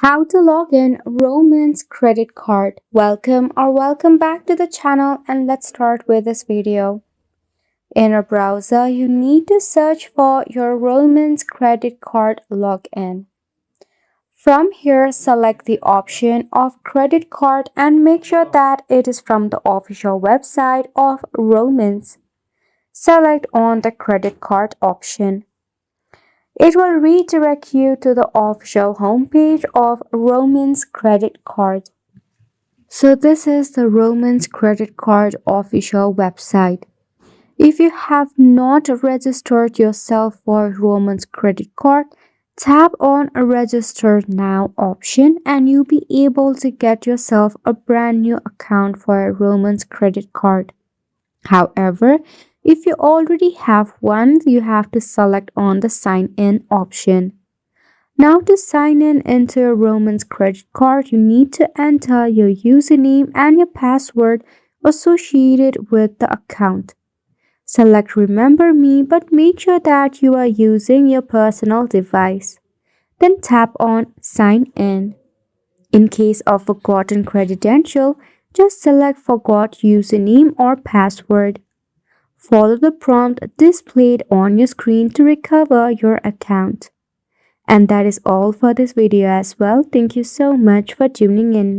How to log in Roamans credit card. Welcome back to the channel, and let's start with this video. In a browser, you need to search for your Roamans credit card login. From here, select the option of credit card and make sure that it is from the official website of Roamans. Select on the credit card option. It will redirect you to the official homepage of Roamans credit card. So this is the Roamans credit card official website. If you have not registered yourself for Roamans credit card, tap on register now option and you'll be able to get yourself a brand new account for a Roamans credit card. However, if you already have one, you have to select on the sign in option. Now to sign in into a Roamans credit card, you need to enter your username and your password associated with the account. Select Remember Me, but make sure that you are using your personal device. Then tap on Sign In. In case of forgotten credential, just select Forgot Username or Password. Follow the prompt displayed on your screen to recover your account. And that is all for this video as well. Thank you so much for tuning in.